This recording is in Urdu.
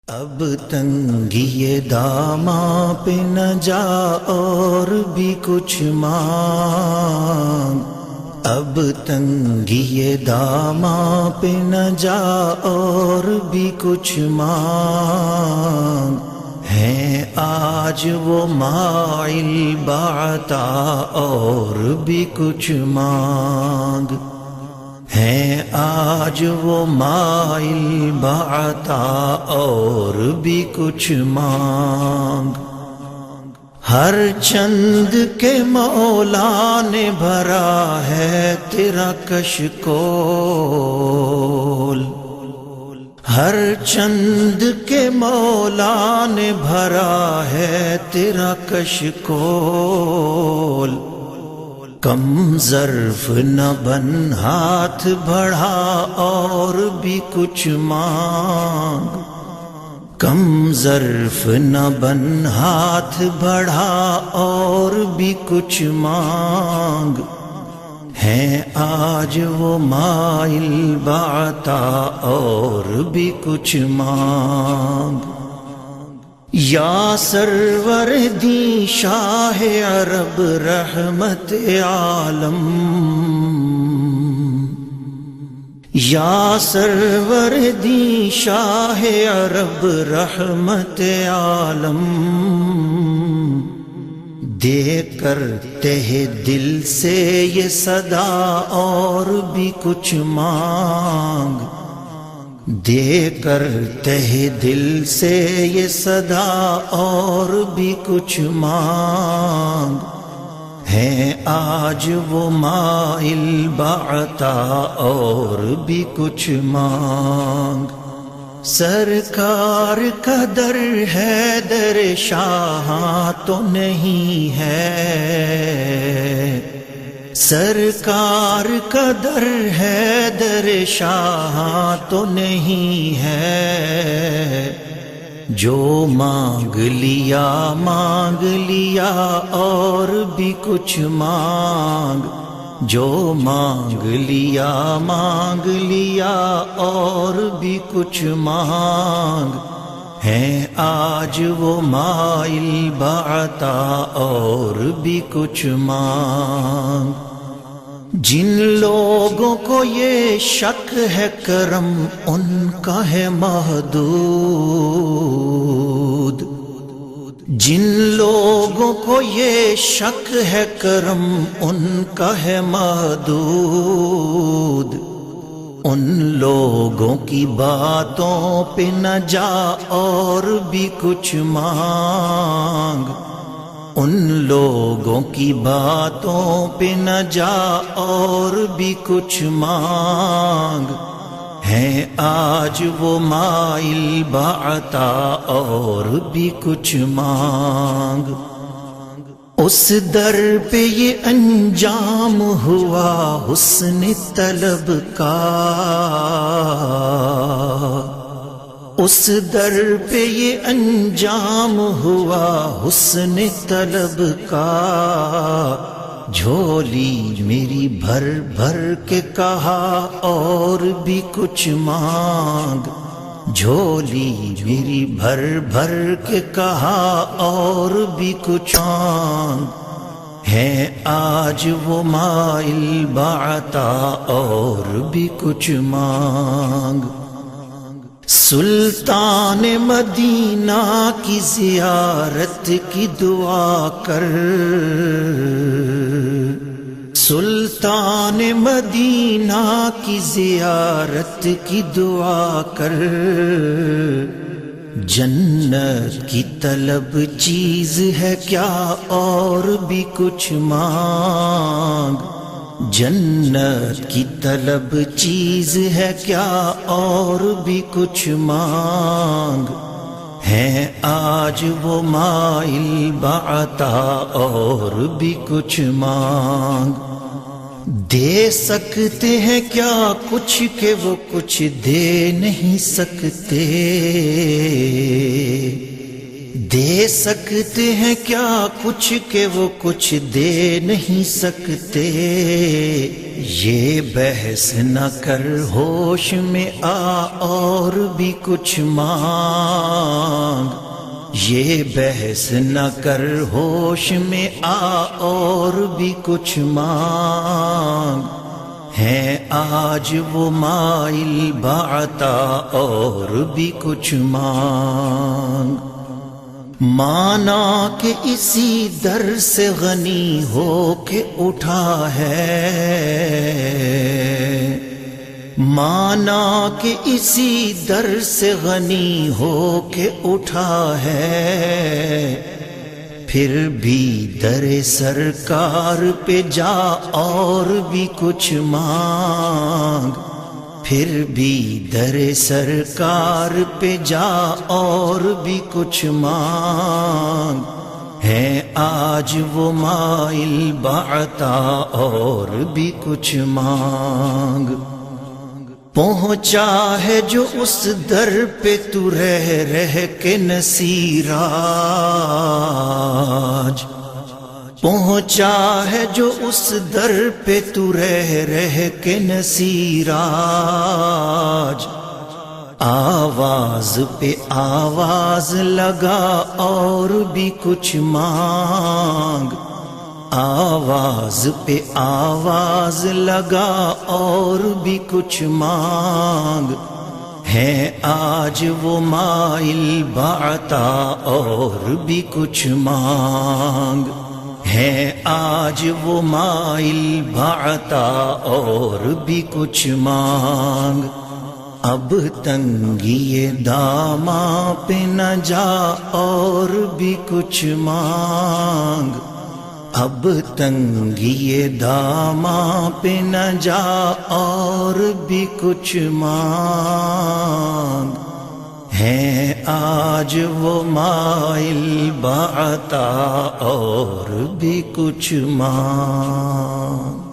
اب تنگی داماں پہ نہ جا اور بھی کچھ مانگ، اب تنگی داماں پہ نہ جا اور بھی کچھ مانگ، ہیں آج وہ مائل بعطا اور بھی کچھ مانگ، ہیں آج وہ مائل بعطا اور بھی کچھ مانگ، ہر چند کے مولا نے بھرا ہے تیرا کشکول، ہر چند کے مولا نے بھرا ہے تیرا کشکول، کم ظرف نہ بن ہاتھ بڑھا اور بھی کچھ مانگ، کم ظرف نہ بن ہاتھ بڑھا اور بھی کچھ مانگ، ہیں آج وہ مائل بعطا اور بھی کچھ مانگ، یا سرور دی شاہ عرب رحمت عالم، یا سرور دی شاہ عرب رحمت عالم، دے کر تہ دل سے یہ صدا اور بھی کچھ مانگ، دے کر تہ دل سے یہ صدا اور بھی کچھ مانگ، ہیں آج وہ مائل بعطا اور بھی کچھ مانگ، سرکار کا در ہے در شاہاں تو نہیں ہے، سرکار کا در ہے در شاہاں تو نہیں ہے، جو مانگ لیا اور بھی کچھ مانگ، جو مانگ لیا اور بھی کچھ مانگ، ہیں آج وہ مائل بعطا اور بھی کچھ مانگ، جن لوگوں کو یہ شک ہے کرم ان کا ہے محدود، جن لوگوں کو یہ شک ہے کرم ان کا ہے محدود، ان لوگوں کی باتوں پہ نہ جا اور بھی کچھ مانگ، ان لوگوں کی باتوں پہ نہ جا اور بھی کچھ مانگ، ہیں آج وہ مائل بعطا اور بھی کچھ مانگ، اس در پہ یہ انجام ہوا حسن طلب کا، اس در پہ یہ انجام ہوا حسن طلب کا، جھولی میری بھر بھر کے کہا اور بھی کچھ مانگ، جھولی میری بھر بھر کے کہا اور بھی کچھ مانگ، ہیں آج وہ مائل بعطا اور بھی کچھ مانگ، سلطان مدینہ کی زیارت کی دعا کر، سلطان مدینہ کی زیارت کی دعا کر، جنت کی طلب چیز ہے کیا اور بھی کچھ مانگ، جنت کی طلب چیز ہے کیا اور بھی کچھ مانگ، ہیں آج وہ مائل بعطا اور بھی کچھ مانگ، دے سکتے ہیں کیا کچھ کہ وہ کچھ دے نہیں سکتے، دے سکتے ہیں کیا کچھ کہ وہ کچھ دے نہیں سکتے، یہ بحث نہ کر ہوش میں آ اور بھی کچھ مانگ، یہ بحث نہ کر ہوش میں آ اور بھی کچھ مانگ، ہیں آج وہ مائل بعطا اور بھی کچھ مانگ، مانا کہ اسی در سے غنی ہو کے اٹھا ہے، مانا کہ اسی در سے غنی ہو کے اٹھا ہے، پھر بھی در سرکار پہ جا اور بھی کچھ مانگ، پھر بھی در سرکار پہ جا اور بھی کچھ مانگ، ہیں آج وہ مائل بعطا اور بھی کچھ مانگ، پہنچا ہے جو اس در پہ تو رہ رہ کے نصیراج، پہنچا ہے جو اس در پہ تو رہ رہ کے نصیراج، آواز پہ آواز لگا اور بھی کچھ مانگ، آواز پہ آواز لگا اور بھی کچھ مانگ، ہیں آج وہ مائل بعطا اور بھی کچھ مانگ، ہیں آج وہ مائل بعطا اور بھی کچھ مانگ، اب تنگی داماں پہ نہ جا اور بھی کچھ مانگ، اب تنگی داماں پہ نہ جا اور بھی کچھ مانگ، ہیں آج وہ مائل بعطا اور بھی کچھ مانگ۔